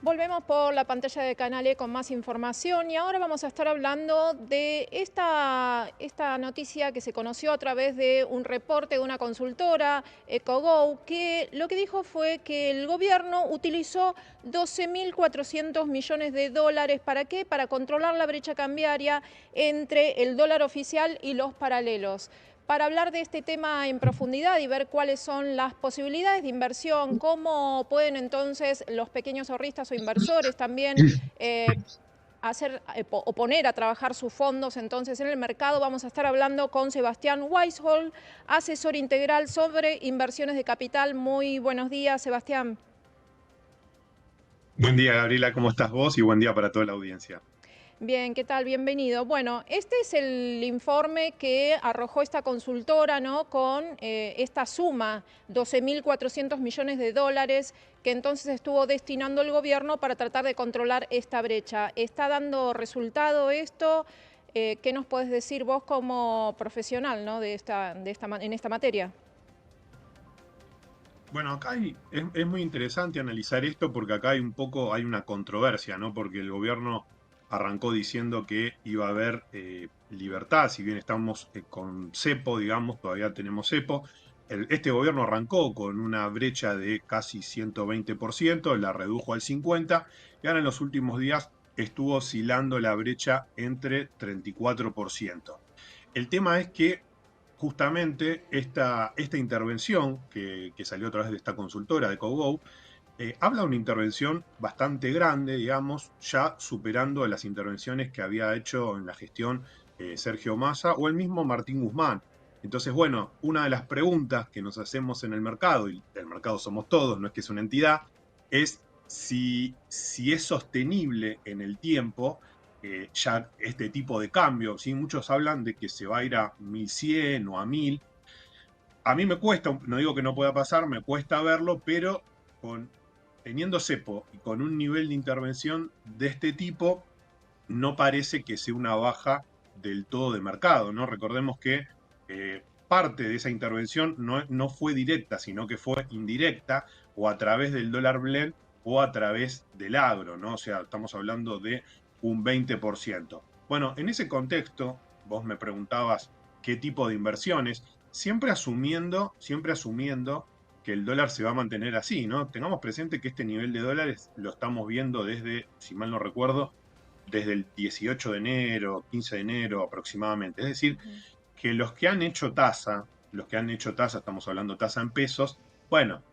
Volvemos por la pantalla de Canal E con más información y ahora vamos a estar hablando de esta noticia que se conoció a través de un reporte de una consultora, EcoGo, que lo que dijo fue que el gobierno utilizó 12.400 millones de dólares. ¿Para qué? Para controlar la brecha cambiaria entre el dólar oficial y los paralelos. Para hablar de este tema en profundidad y ver cuáles son las posibilidades de inversión, cómo pueden entonces los pequeños ahorristas o inversores también o poner a trabajar sus fondos entonces en el mercado, vamos a estar hablando con Sebastián Weishaupt, asesor integral sobre inversiones de capital. Muy buenos días, Sebastián. Buen día, Gabriela, ¿cómo estás vos? Y buen día para toda la audiencia. Bien, ¿qué tal? Bienvenido. Bueno, este es el informe que arrojó esta consultora, ¿no? Con esta suma, 12.400 millones de dólares, que entonces estuvo destinando el gobierno para tratar de controlar esta brecha. ¿Está dando resultado esto? ¿Qué nos puedes decir vos como profesional, ¿no? en esta materia? Bueno, es muy interesante analizar esto porque acá hay una controversia, ¿no? Porque el gobierno arrancó diciendo que iba a haber libertad, si bien estamos con cepo, digamos, todavía tenemos cepo. Este gobierno arrancó con una brecha de casi 120%, la redujo al 50%, y ahora en los últimos días estuvo oscilando la brecha entre 34%. El tema es que justamente esta intervención que salió a través de esta consultora de CoGo habla de una intervención bastante grande, digamos, ya superando las intervenciones que había hecho en la gestión Sergio Massa o el mismo Martín Guzmán. Entonces, bueno, una de las preguntas que nos hacemos en el mercado, y el mercado somos todos, no es que es una entidad, es si es sostenible en el tiempo ya este tipo de cambio. ¿Sí? Muchos hablan de que se va a ir a 1100 o a 1000. A mí me cuesta, no digo que no pueda pasar, me cuesta verlo, pero teniendo cepo y con un nivel de intervención de este tipo, no parece que sea una baja del todo de mercado, ¿no? Recordemos que parte de esa intervención no fue directa, sino que fue indirecta o a través del dólar blend o a través del agro, ¿no? O sea, estamos hablando de un 20%. Bueno, en ese contexto, vos me preguntabas qué tipo de inversiones, siempre asumiendo que el dólar se va a mantener así, ¿no? Tengamos presente que este nivel de dólares lo estamos viendo desde, si mal no recuerdo, desde el 18 de enero, 15 de enero aproximadamente. Es decir, que los que han hecho tasa, estamos hablando tasa en pesos, bueno,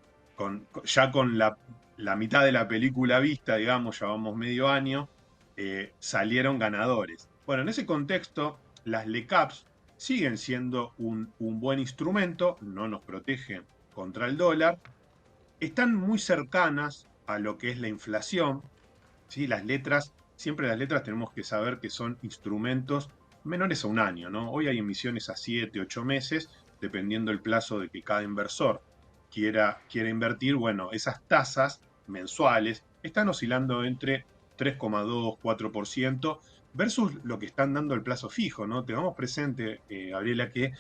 ya con la mitad de la película vista, digamos, llevamos medio año, salieron ganadores. Bueno, en ese contexto, las LECAPs siguen siendo un buen instrumento, no nos protegen contra el dólar, están muy cercanas a lo que es la inflación, ¿sí? Siempre las letras tenemos que saber que son instrumentos menores a un año, ¿no? Hoy hay emisiones a 7, 8 meses, dependiendo el plazo de que cada inversor quiera invertir. Bueno, esas tasas mensuales están oscilando entre 3,2, 4% versus lo que están dando el plazo fijo, ¿no? Tengamos presente, Gabriela, que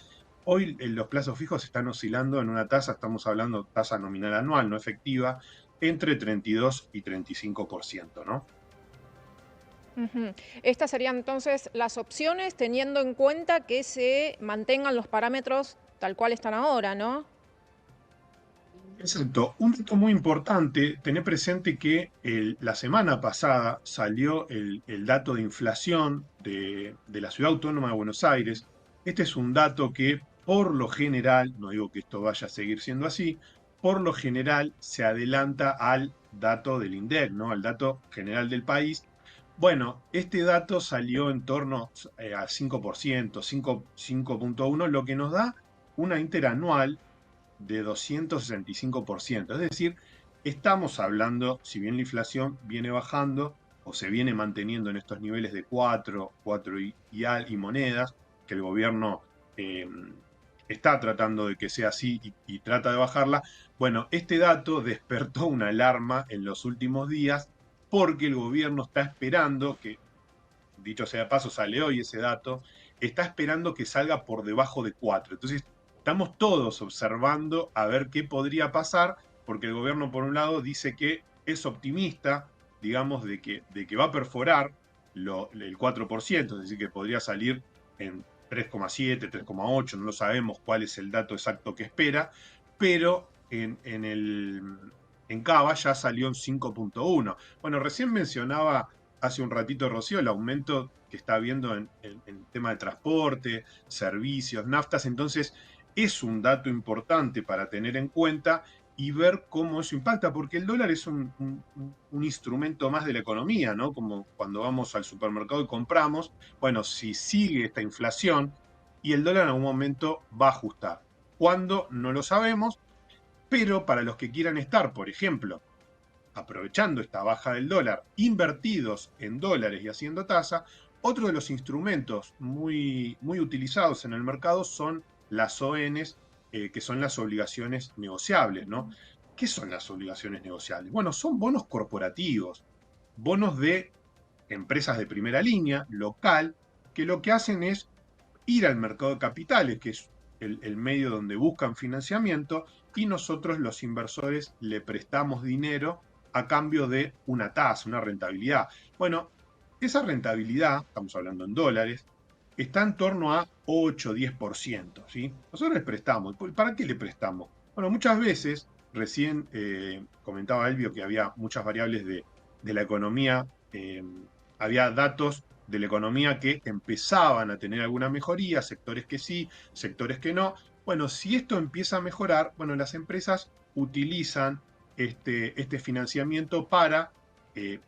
hoy los plazos fijos están oscilando en una tasa, estamos hablando tasa nominal anual, no efectiva, entre 32 y 35%, ¿no? Estas serían entonces las opciones teniendo en cuenta que se mantengan los parámetros tal cual están ahora, ¿no? Exacto. Un dato muy importante, tener presente que la semana pasada salió el dato de inflación de la Ciudad Autónoma de Buenos Aires. Este es un dato que, por lo general, no digo que esto vaya a seguir siendo así, por lo general se adelanta al dato del INDEC, ¿no? Al dato general del país. Bueno, este dato salió en torno a 5%, 5,1, lo que nos da una interanual de 265%. Es decir, estamos hablando, si bien la inflación viene bajando o se viene manteniendo en estos niveles de 4 y monedas, que el gobierno eh, está tratando de que sea así y trata de bajarla, bueno, este dato despertó una alarma en los últimos días porque el gobierno está esperando que, dicho sea de paso, sale hoy ese dato, está esperando que salga por debajo de 4. Entonces, estamos todos observando a ver qué podría pasar, porque el gobierno, por un lado, dice que es optimista digamos, de que va a perforar el 4%, es decir, que podría salir en 3,7, 3,8, no lo sabemos cuál es el dato exacto que espera, pero en Cava ya salió en 5,1. Bueno, recién mencionaba hace un ratito Rocío el aumento que está habiendo en tema de transporte, servicios, naftas, entonces es un dato importante para tener en cuenta y ver cómo eso impacta, porque el dólar es un instrumento más de la economía, ¿no? Como cuando vamos al supermercado y compramos, bueno, si sigue esta inflación y el dólar en algún momento va a ajustar. ¿Cuándo? No lo sabemos, pero para los que quieran estar, por ejemplo, aprovechando esta baja del dólar, invertidos en dólares y haciendo tasa, otro de los instrumentos muy, muy utilizados en el mercado son las ONs, que son las obligaciones negociables, ¿no? ¿Qué son las obligaciones negociables? Bueno, son bonos corporativos, bonos de empresas de primera línea, local, que lo que hacen es ir al mercado de capitales, que es el medio donde buscan financiamiento, y nosotros los inversores le prestamos dinero a cambio de una tasa, una rentabilidad. Bueno, esa rentabilidad, estamos hablando en dólares, está en torno a 8-10%, ¿sí? Nosotros les prestamos. ¿Para qué le prestamos? Bueno, muchas veces, recién comentaba Elvio que había muchas variables de la economía, había datos de la economía que empezaban a tener alguna mejoría, sectores que sí, sectores que no. Bueno, si esto empieza a mejorar, bueno, las empresas utilizan este financiamiento para, eh,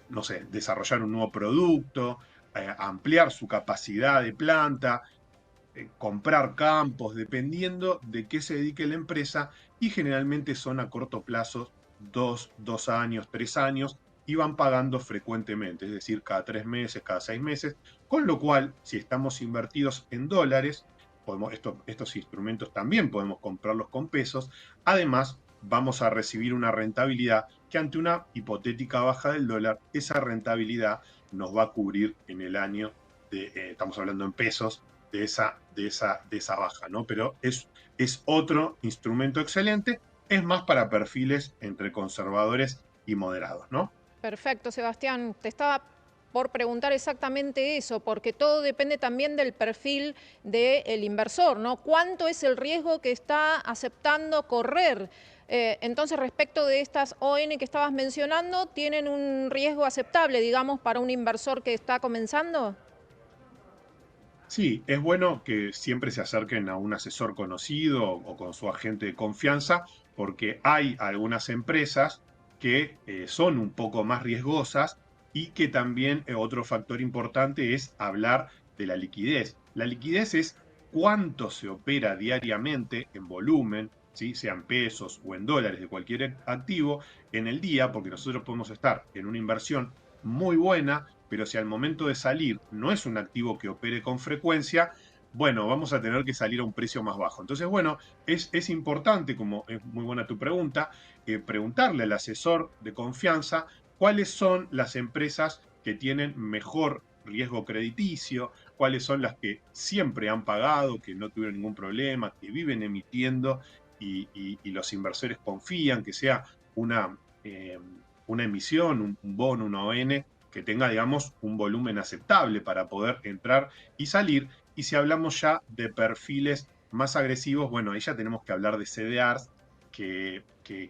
no sé, desarrollar un nuevo producto, ampliar su capacidad de planta, comprar campos, dependiendo de qué se dedique la empresa, y generalmente son a corto plazo, 2 años, 3 años, y van pagando frecuentemente, es decir, cada 3 meses, cada 6 meses, con lo cual, si estamos invertidos en dólares, estos instrumentos también podemos comprarlos con pesos, además vamos a recibir una rentabilidad que ante una hipotética baja del dólar, esa rentabilidad nos va a cubrir en el año, estamos hablando en pesos, de esa baja, ¿no? Pero es otro instrumento excelente, es más para perfiles entre conservadores y moderados, ¿no? Perfecto, Sebastián. Te estaba por preguntar exactamente eso, porque todo depende también del perfil del inversor, ¿no? ¿Cuánto es el riesgo que está aceptando correr? Entonces, respecto de estas ON que estabas mencionando, ¿tienen un riesgo aceptable, digamos, para un inversor que está comenzando? Sí, es bueno que siempre se acerquen a un asesor conocido o con su agente de confianza, porque hay algunas empresas que son un poco más riesgosas y que también otro factor importante es hablar de la liquidez. La liquidez es cuánto se opera diariamente en volumen, ¿sí? Sean pesos o en dólares de cualquier activo en el día, porque nosotros podemos estar en una inversión muy buena, pero si al momento de salir no es un activo que opere con frecuencia, bueno, vamos a tener que salir a un precio más bajo. Entonces, bueno, es importante, como es muy buena tu pregunta, preguntarle al asesor de confianza cuáles son las empresas que tienen mejor riesgo crediticio, cuáles son las que siempre han pagado, que no tuvieron ningún problema, que viven emitiendo y los inversores confían que sea eh, una emisión, un bono, una ON, que tenga, digamos, un volumen aceptable para poder entrar y salir. Y si hablamos ya de perfiles más agresivos, bueno, ahí ya tenemos que hablar de CDRs que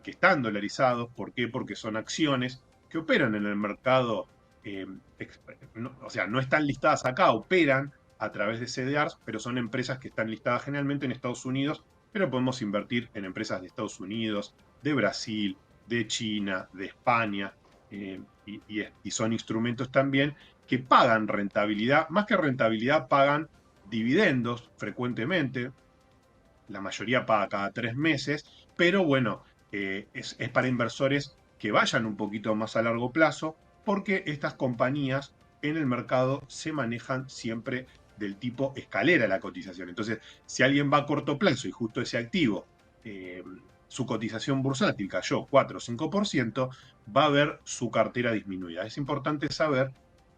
están dolarizados. ¿Por qué? Porque son acciones que operan en el mercado, o sea, no están listadas acá, operan a través de CDRs, pero son empresas que están listadas generalmente en Estados Unidos, pero podemos invertir en empresas de Estados Unidos, de Brasil, de China, de España, y son instrumentos también que pagan rentabilidad, más que rentabilidad, pagan dividendos frecuentemente, la mayoría paga cada 3 meses, pero bueno, es para inversores que vayan un poquito más a largo plazo, porque estas compañías en el mercado se manejan siempre del tipo escalera la cotización. Entonces, si alguien va a corto plazo y justo ese activo, eh, su cotización bursátil cayó 4 o 5%, va a ver su cartera disminuida. Es importante saber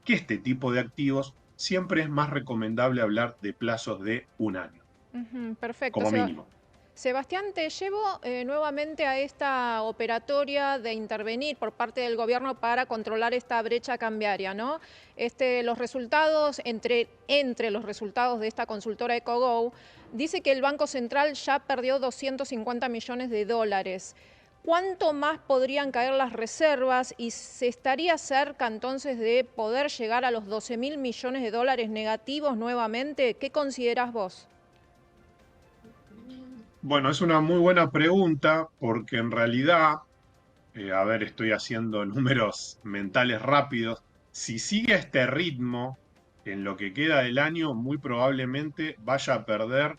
que este tipo de activos siempre es más recomendable hablar de plazos de un año, Ujú, perfecto, como mínimo. Sebastián, te llevo nuevamente a esta operatoria de intervenir por parte del gobierno para controlar esta brecha cambiaria, ¿no? Los resultados, entre los resultados de esta consultora EcoGo, dice que el Banco Central ya perdió 250 millones de dólares. ¿Cuánto más podrían caer las reservas y se estaría cerca entonces de poder llegar a los 12.000 millones de dólares negativos nuevamente? ¿Qué considerás vos? Bueno, es una muy buena pregunta porque en realidad, a ver, estoy haciendo números mentales rápidos. Si sigue a este ritmo, en lo que queda del año, muy probablemente vaya a perder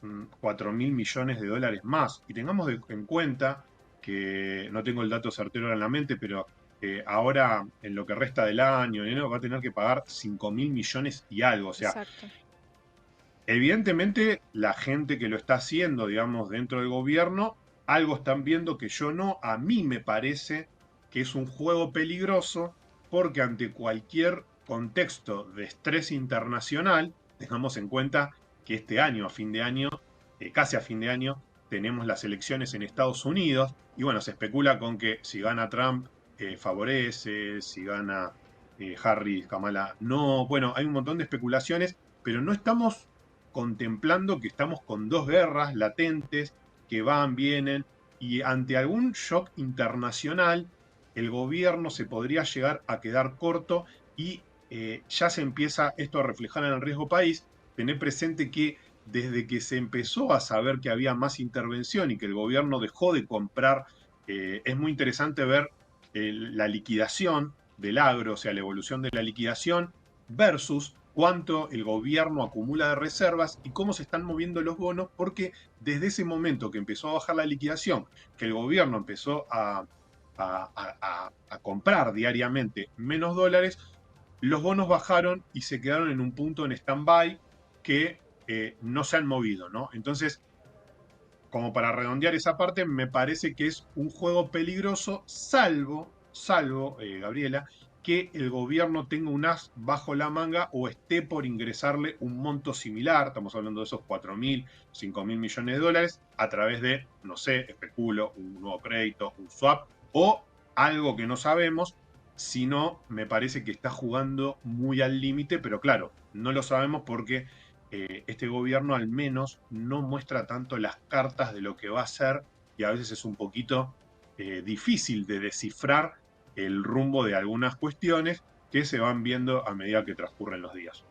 4.000 millones de dólares más. Y tengamos en cuenta que no tengo el dato certero en la mente, pero ahora en lo que resta del año, en enero, va a tener que pagar 5.000 millones y algo. O sea, Exacto. evidentemente la gente que lo está haciendo, digamos, dentro del gobierno, algo están viendo que yo no. A mí me parece que es un juego peligroso porque ante cualquier contexto de estrés internacional, tengamos en cuenta que este año, a fin de año, casi a fin de año, tenemos las elecciones en Estados Unidos y bueno, se especula con que si gana Trump favorece, si gana Harris, Kamala no. Bueno, hay un montón de especulaciones, pero no estamos contemplando que estamos con dos guerras latentes que van, vienen, y ante algún shock internacional, el gobierno se podría llegar a quedar corto y ya se empieza esto a reflejar en el riesgo país. Tener presente que desde que se empezó a saber que había más intervención y que el gobierno dejó de comprar, es muy interesante ver la liquidación del agro, o sea, la evolución de la liquidación versus cuánto el gobierno acumula de reservas y cómo se están moviendo los bonos, porque desde ese momento que empezó a bajar la liquidación, que el gobierno empezó a comprar diariamente menos dólares, los bonos bajaron y se quedaron en un punto en stand-by que no se han movido, ¿no? Entonces, como para redondear esa parte, me parece que es un juego peligroso, salvo, Gabriela, que el gobierno tenga un as bajo la manga o esté por ingresarle un monto similar, estamos hablando de esos 4.000, 5.000 millones de dólares, a través de, no sé, especulo, un nuevo crédito, un swap, o algo que no sabemos, sino me parece que está jugando muy al límite, pero claro, no lo sabemos porque este gobierno al menos no muestra tanto las cartas de lo que va a hacer y a veces es un poquito difícil de descifrar el rumbo de algunas cuestiones que se van viendo a medida que transcurren los días.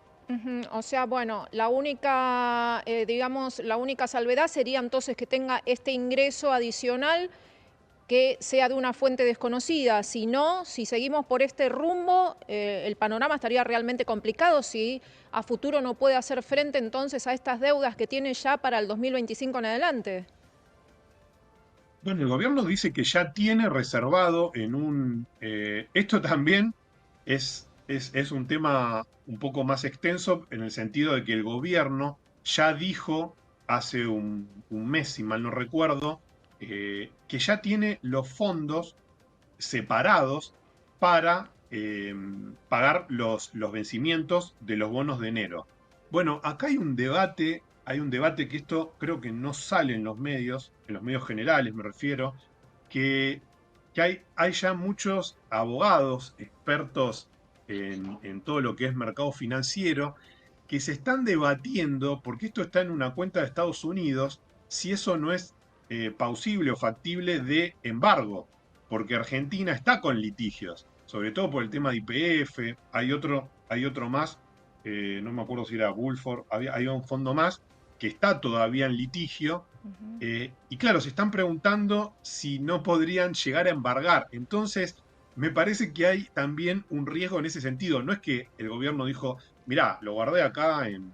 O sea, bueno, la única, digamos, la única salvedad sería entonces que tenga este ingreso adicional que sea de una fuente desconocida. Si no, si seguimos por este rumbo, el panorama estaría realmente complicado si a futuro no puede hacer frente entonces a estas deudas que tiene ya para el 2025 en adelante. Bueno, el gobierno dice que ya tiene reservado en un... esto también es un tema un poco más extenso en el sentido de que el gobierno ya dijo hace un mes, si mal no recuerdo, que ya tiene los fondos separados para pagar los vencimientos de los bonos de enero. Bueno, acá hay un debate que esto creo que no sale en los medios generales me refiero, que, que hay ya muchos abogados, expertos en todo lo que es mercado financiero, que se están debatiendo, porque esto está en una cuenta de Estados Unidos, si eso no es plausible o factible de embargo, porque Argentina está con litigios, sobre todo por el tema de YPF, hay otro más, no me acuerdo si era Bulford, había un fondo más que está todavía en litigio, Ujú. y claro, se están preguntando si no podrían llegar a embargar. Entonces, me parece que hay también un riesgo en ese sentido. No es que el gobierno dijo, mirá, lo guardé acá en,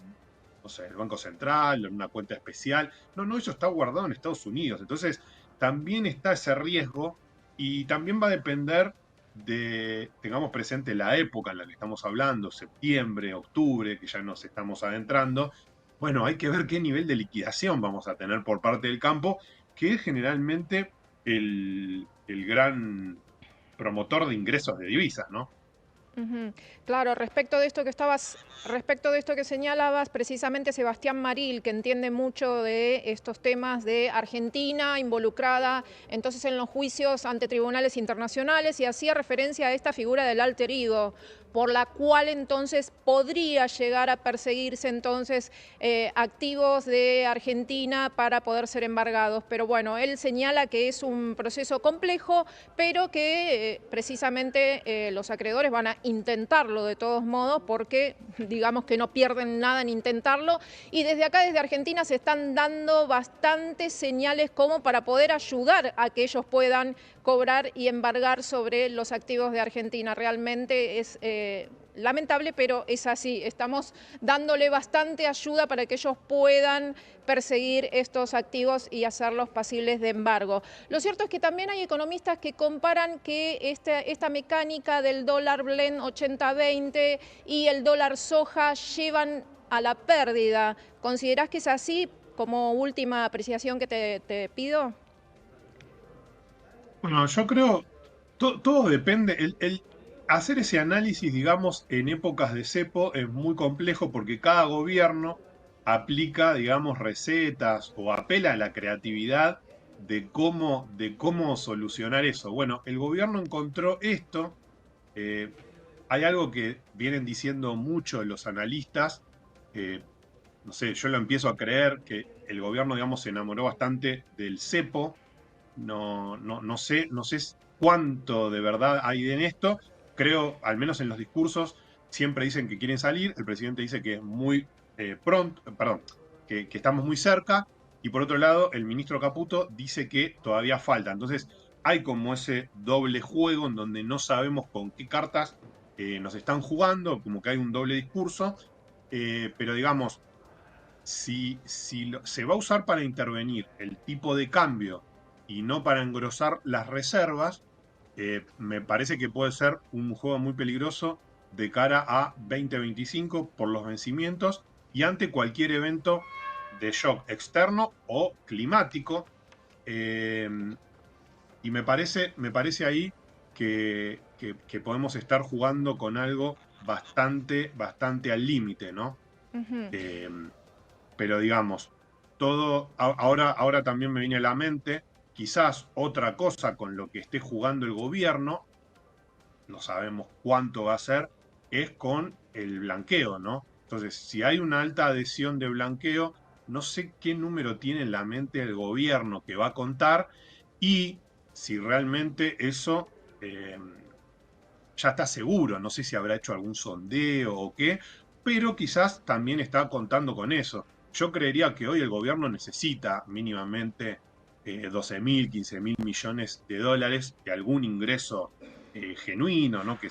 no sé, el Banco Central, en una cuenta especial. No, no, eso está guardado en Estados Unidos. Entonces, también está ese riesgo y también va a depender de, tengamos presente la época en la que estamos hablando, septiembre, octubre, que ya nos estamos adentrando. Bueno, hay que ver qué nivel de liquidación vamos a tener por parte del campo, que es generalmente el gran promotor de ingresos de divisas, ¿no? Ujú. Claro, respecto de esto que señalabas, precisamente Sebastián Maril, que entiende mucho de estos temas de Argentina involucrada entonces en los juicios ante tribunales internacionales, y hacía referencia a esta figura del alter ego, por la cual entonces podría llegar a perseguirse entonces activos de Argentina para poder ser embargados. Pero bueno, él señala que es un proceso complejo, pero que precisamente los acreedores van a intentarlo de todos modos, porque digamos que no pierden nada en intentarlo, y desde acá, desde Argentina, se están dando bastantes señales como para poder ayudar a que ellos puedan cobrar y embargar sobre los activos de Argentina. Realmente es lamentable, pero es así. Estamos dándole bastante ayuda para que ellos puedan perseguir estos activos y hacerlos pasibles de embargo. Lo cierto es que también hay economistas que comparan que esta mecánica del dólar blend 80-20 y el dólar soja llevan a la pérdida. ¿Considerás que es así? Como última apreciación que te pido. Bueno, yo creo, todo depende, hacer ese análisis, digamos, en épocas de cepo es muy complejo porque cada gobierno aplica, digamos, recetas o apela a la creatividad de cómo solucionar eso. Bueno, el gobierno encontró esto. eh, Hay algo que vienen diciendo mucho los analistas. No sé, yo lo empiezo a creer que el gobierno, digamos, se enamoró bastante del cepo. No sé cuánto de verdad hay en esto. Creo, al menos en los discursos, siempre dicen que quieren salir. El presidente dice que es muy pronto, perdón, que estamos muy cerca. Y por otro lado, el ministro Caputo dice que todavía falta. Entonces, hay como ese doble juego en donde no sabemos con qué cartas nos están jugando, como que hay un doble discurso. Pero digamos, si se va a usar para intervenir el tipo de cambio y no para engrosar las reservas, me parece que puede ser un juego muy peligroso de cara a 2025 por los vencimientos y ante cualquier evento de shock externo o climático. eh, y me parece ahí que podemos estar jugando con algo bastante al límite, ¿no? Ujú. Eh, pero digamos, ahora también me viene a la mente, quizás otra cosa con lo que esté jugando el gobierno, no sabemos cuánto va a ser, es con el blanqueo, ¿no? Entonces, si hay una alta adhesión de blanqueo, no sé qué número tiene en la mente el gobierno que va a contar y si realmente eso ya está seguro, no sé si habrá hecho algún sondeo o qué, pero quizás también está contando con eso. Yo creería que hoy el gobierno necesita mínimamente 12.000, 15.000 millones de dólares de algún ingreso genuino, ¿no? Que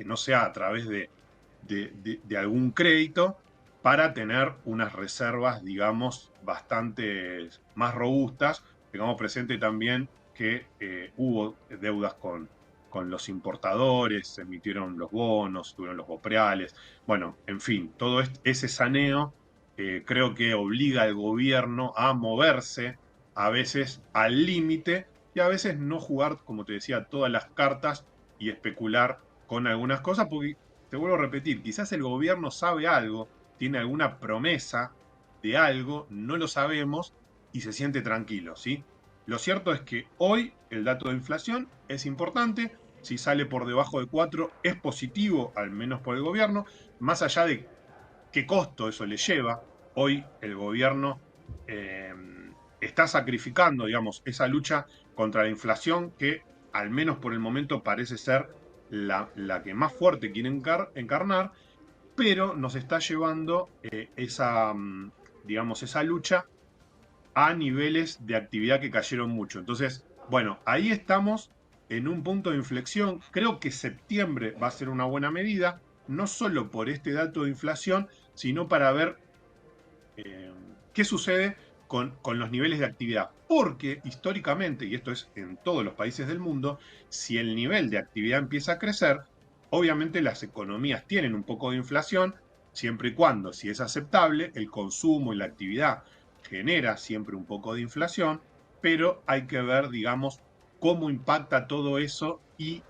no sea a través de algún crédito para tener unas reservas, digamos, bastante más robustas. Tengamos presente también que hubo deudas con los importadores, se emitieron los bonos, tuvieron los bopreales. Bueno, en fin, todo ese saneo creo que obliga al gobierno a moverse a veces al límite y a veces no jugar, como te decía, todas las cartas y especular con algunas cosas, porque te vuelvo a repetir, quizás el gobierno sabe algo, tiene alguna promesa de algo, no lo sabemos y se siente tranquilo, ¿sí? Lo cierto es que hoy el dato de inflación es importante, si sale por debajo de 4 es positivo, al menos por el gobierno, más allá de qué costo eso le lleva. Hoy el gobierno eh, está sacrificando, digamos, esa lucha contra la inflación que, al menos por el momento, parece ser la que más fuerte quiere encarnar, pero nos está llevando digamos, esa lucha a niveles de actividad que cayeron mucho. Entonces, bueno, ahí estamos en un punto de inflexión. Creo que septiembre va a ser una buena medida, no solo por este dato de inflación, sino para ver eh, qué sucede con los niveles de actividad. Porque históricamente, y esto es en todos los países del mundo, si el nivel de actividad empieza a crecer, obviamente las economías tienen un poco de inflación, siempre y cuando, si es aceptable, el consumo y la actividad genera siempre un poco de inflación, pero hay que ver, digamos, cómo impacta todo eso y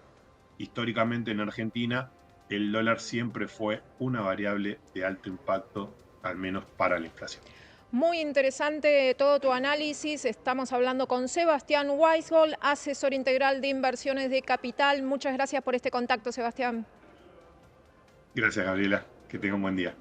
históricamente en Argentina el dólar siempre fue una variable de alto impacto, al menos para la inflación. Muy interesante todo tu análisis. Estamos hablando con Sebastián Weisgold, asesor integral de inversiones de capital. Muchas gracias por este contacto, Sebastián. Gracias, Gabriela. Que tenga un buen día.